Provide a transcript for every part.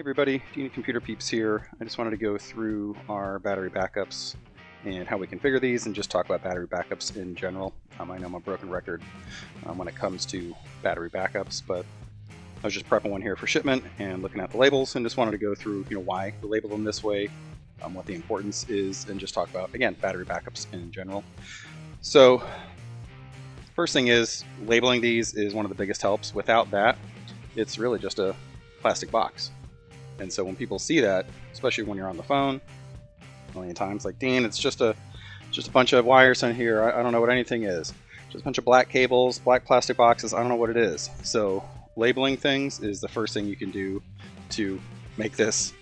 everybody, Dean Computer Peeps here. I just wanted to go through our battery backups and how we configure these and just talk about battery backups in general. I know I'm a broken record when it comes to battery backups, but I was just prepping one here for shipment and looking at the labels and just wanted to go through why we label them this way, what the importance is, and just talk about, again, battery backups in general. So first thing is, labeling these is one of the biggest helps. Without that, it's really just a plastic box. And so when people see that, especially when you're on the phone, a million times like, Dean, it's just a bunch of wires in here. I don't know what anything is. Just a bunch of black cables, black plastic boxes. I don't know what it is. So labeling things is the first thing you can do to make this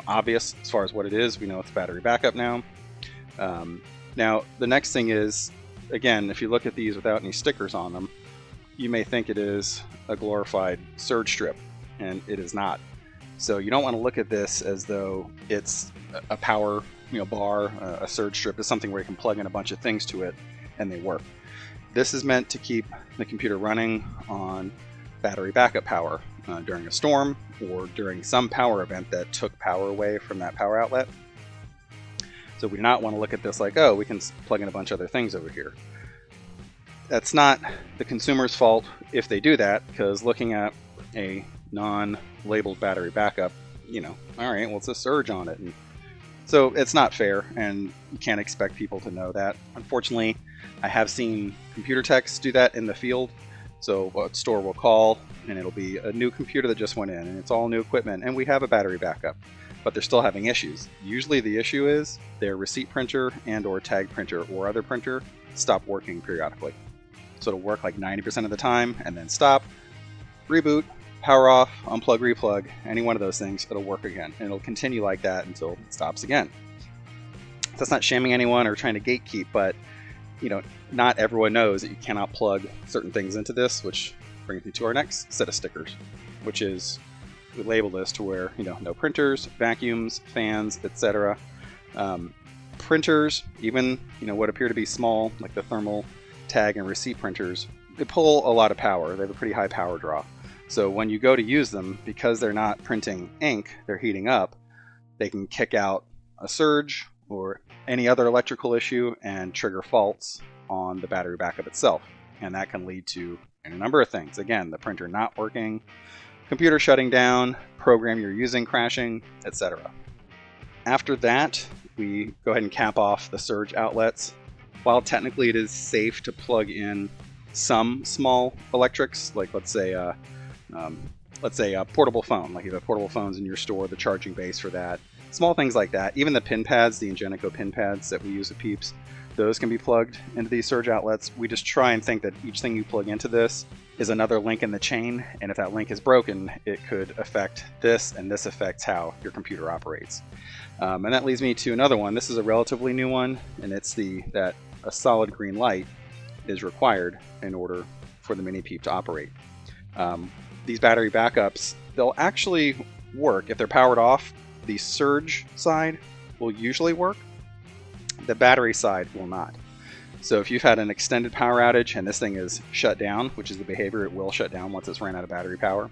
obvious as far as what it is. We know it's battery backup now. Now the next thing is, again, if you look at these without any stickers on them, you may think it is a glorified surge strip, and it is not. So you don't want to look at this as though it's a power bar. A surge strip is something where you can plug in a bunch of things to it and they work. This is meant to keep the computer running on battery backup power during a storm or during some power event that took power away from that power outlet. So we do not want to look at this like, oh, we can plug in a bunch of other things over here. That's not the consumer's fault if they do that, because looking at a non-labeled battery backup, all right, well, it's a surge on it. And so it's not fair, and you can't expect people to know that. Unfortunately, I have seen computer techs do that in the field. So a store will call, and it'll be a new computer that just went in, and it's all new equipment, and we have a battery backup, but they're still having issues. Usually the issue is their receipt printer and or tag printer or other printer stop working periodically. So it'll work like 90% of the time and then stop, reboot, power off, unplug, replug, any one of those things, it'll work again. And it'll continue like that until it stops again. That's not shaming anyone or trying to gatekeep, but not everyone knows that you cannot plug certain things into this, which brings me to our next set of stickers, which is, we label this to where, no printers, vacuums, fans, etc. Printers, even, what appear to be small, like the thermal tag and receipt printers, they pull a lot of power. They have a pretty high power draw. So when you go to use them, because they're not printing ink, they're heating up, they can kick out a surge or any other electrical issue and trigger faults on the battery backup itself. And that can lead to a number of things. Again, the printer not working, computer shutting down, program you're using crashing, etc. After that, we go ahead and cap off the surge outlets. While technically it is safe to plug in some small electrics, like let's say a portable phone, like you have portable phones in your store, the charging base for that, small things like that. Even the pin pads, the Ingenico pin pads that we use at Peeps, those can be plugged into these surge outlets. We just try and think that each thing you plug into this is another link in the chain, and if that link is broken, it could affect this, and this affects how your computer operates. And that leads me to another one. This is a relatively new one, and it's that a solid green light is required in order for the mini Peep to operate. These battery backups, they'll actually work if they're powered off. The surge side will usually work. The battery side will not. So if you've had an extended power outage and this thing is shut down, which is the behavior, it will shut down once it's ran out of battery power.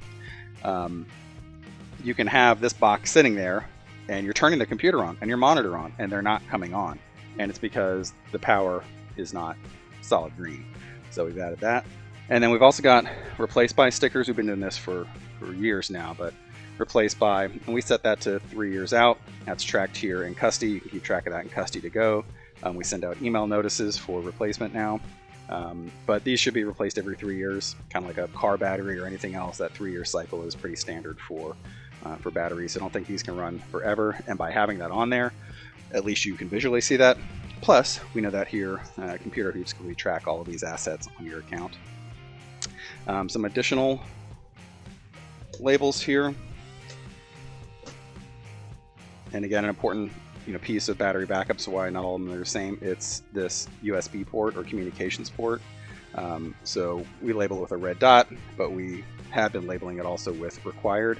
You can have this box sitting there and you're turning the computer on and your monitor on and they're not coming on. And it's because the power is not solid green. So we've added that. And then we've also got replace by stickers. We've been doing this for years now, but replace by, and we set that to 3 years out. That's tracked here in Custody. You can keep track of that in Custody2Go. We send out email notices for replacement now. But these should be replaced every 3 years, kind of like a car battery or anything else. That 3-year cycle is pretty standard for batteries. I don't think these can run forever. And by having that on there, at least you can visually see that. Plus, we know that here, Computer Peeps can track all of these assets on your account. Some additional labels here. And again, an important piece of battery backup, so why not all of them are the same. It's this USB port or communications port. So we label it with a red dot, but we have been labeling it also with required.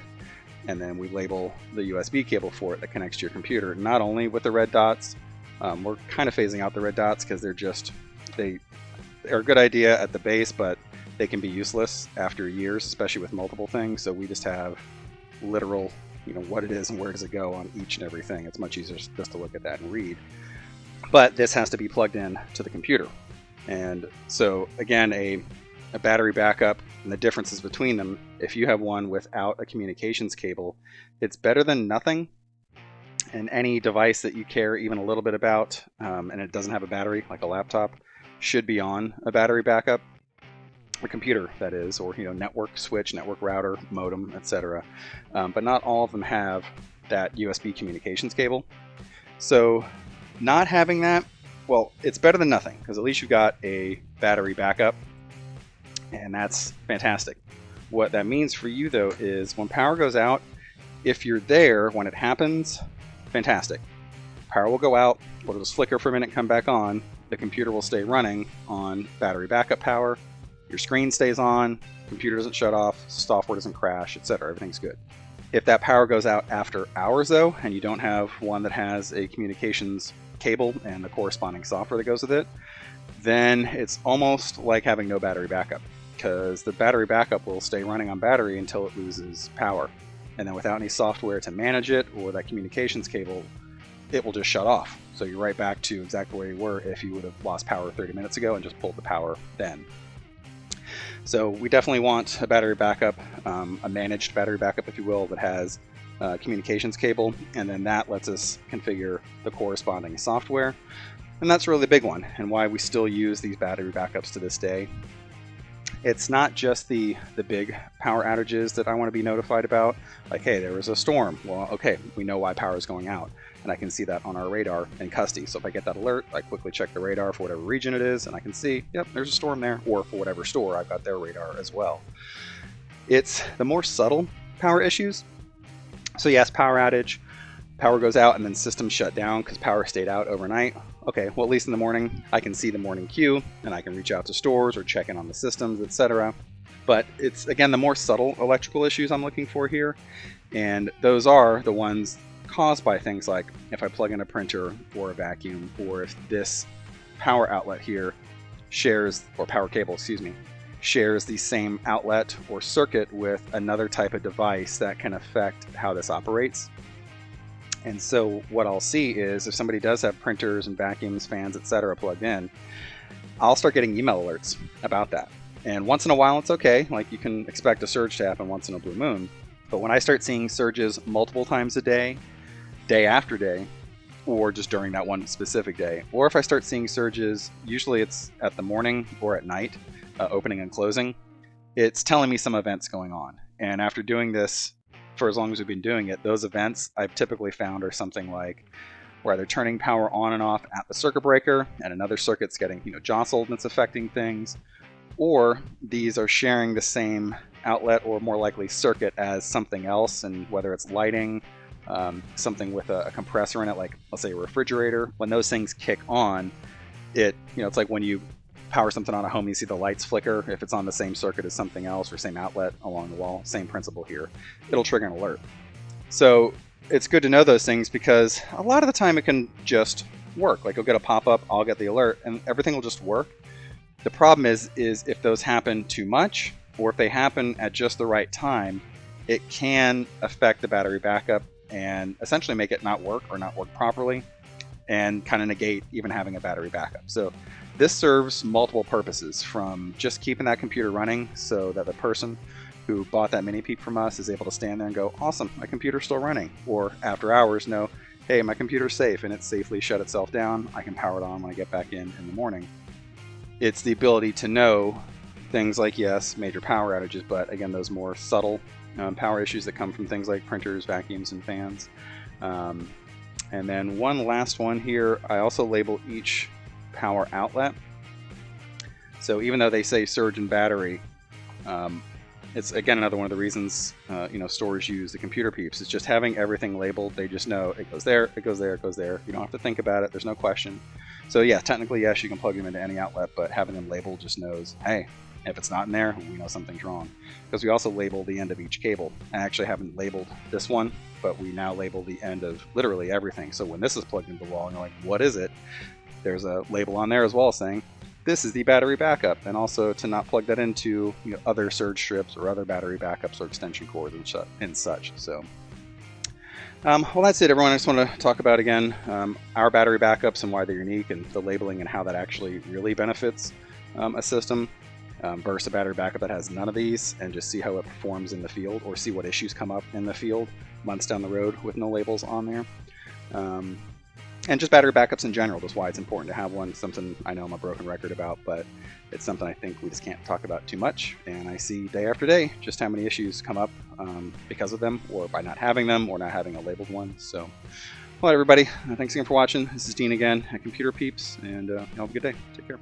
And then we label the USB cable for it that connects to your computer, not only with the red dots. We're kind of phasing out the red dots because they're a good idea at the base, but they can be useless after years, especially with multiple things. So we just have literal what it is and where does it go on each and everything. It's much easier just to look at that and read. But this has to be plugged in to the computer. And so again, a battery backup and the differences between them, if you have one without a communications cable, it's better than nothing. And any device that you care even a little bit about, and it doesn't have a battery, like a laptop, should be on a battery backup. A computer, that is, or network switch, network router, modem, etc. But not all of them have that USB communications cable. So not having that, well, it's better than nothing, because at least you've got a battery backup, and that's fantastic. What that means for you, though, is when power goes out, if you're there when it happens, fantastic. Power will go out, it'll just flicker for a minute, come back on, the computer will stay running on battery backup power, your screen stays on, computer doesn't shut off, software doesn't crash, etc. Everything's good. If that power goes out after hours, though, and you don't have one that has a communications cable and the corresponding software that goes with it, then it's almost like having no battery backup, because the battery backup will stay running on battery until it loses power. And then without any software to manage it or that communications cable, it will just shut off. So you're right back to exactly where you were if you would have lost power 30 minutes ago and just pulled the power then. So we definitely want a battery backup, a managed battery backup, if you will, that has a communications cable, and then that lets us configure the corresponding software. And that's really the big one, and why we still use these battery backups to this day. It's not just the big power outages that I want to be notified about, like, hey, there was a storm. Well, okay, we know why power is going out, and I can see that on our radar in Custy. So if I get that alert, I quickly check the radar for whatever region it is, and I can see, yep, there's a storm there, or for whatever store, I've got their radar as well. It's the more subtle power issues. So yes, power outage, power goes out and then systems shut down because power stayed out overnight. Okay, well, at least in the morning, I can see the morning queue and I can reach out to stores or check in on the systems, etc. But it's, again, the more subtle electrical issues I'm looking for here. And those are the ones caused by things like if I plug in a printer or a vacuum, or if this power outlet here shares, or power cable, excuse me, shares the same outlet or circuit with another type of device that can affect how this operates. And so what I'll see is if somebody does have printers and vacuums, fans, etc. plugged in, I'll start getting email alerts about that. And once in a while, it's okay. Like, you can expect a surge to happen once in a blue moon. But when I start seeing surges multiple times a day, day after day, or just during that one specific day, or if I start seeing surges, usually it's at the morning or at night, opening and closing, it's telling me some event's going on. And after doing this for as long as we've been doing it, those events I've typically found are something like we're either turning power on and off at the circuit breaker and another circuit's getting jostled and it's affecting things, or these are sharing the same outlet or more likely circuit as something else, and whether it's lighting, something with a compressor in it, like let's say a refrigerator, when those things kick on, it's like when you power something on a home, you see the lights flicker. If it's on the same circuit as something else or same outlet along the wall, same principle here, it'll trigger an alert. So it's good to know those things, because a lot of the time it can just work. Like, you'll get a pop-up, I'll get the alert, and everything will just work. The problem is if those happen too much, or if they happen at just the right time, it can affect the battery backup and essentially make it not work or not work properly, and kind of negate even having a battery backup. So this serves multiple purposes, from just keeping that computer running so that the person who bought that mini Peep from us is able to stand there and go, awesome, my computer's still running. Or after hours, know, hey, my computer's safe and it's safely shut itself down. I can power it on when I get back in the morning. It's the ability to know things like, yes, major power outages, but again, those more subtle power issues that come from things like printers, vacuums, and fans. And then one last one here, I also label each power outlet. So even though they say surge and battery, it's again another one of the reasons stores use the computer Peeps. It's just having everything labeled. They just know it goes there, it goes there, it goes there. You don't have to think about it. There's no question. So yeah, technically yes, you can plug them into any outlet, but having them labeled just knows, hey, if it's not in there, we know something's wrong. Because we also label the end of each cable. I actually haven't labeled this one, but we now label the end of literally everything. So when this is plugged into the wall and you're like, what is it? There's a label on there as well saying, this is the battery backup, and also to not plug that into other surge strips or other battery backups or extension cords and such. So Well, that's it, everyone. I just want to talk about again our battery backups and why they're unique, and the labeling and how that actually really benefits a system versus a battery backup that has none of these, and just see how it performs in the field, or see what issues come up in the field months down the road with no labels on there. And just battery backups in general. That's why it's important to have one. Something I know I'm a broken record about, but it's something I think we just can't talk about too much. And I see day after day just how many issues come up because of them, or by not having them, or not having a labeled one. So, well, everybody, thanks again for watching. This is Dean again at Computer Peeps, and have a good day. Take care.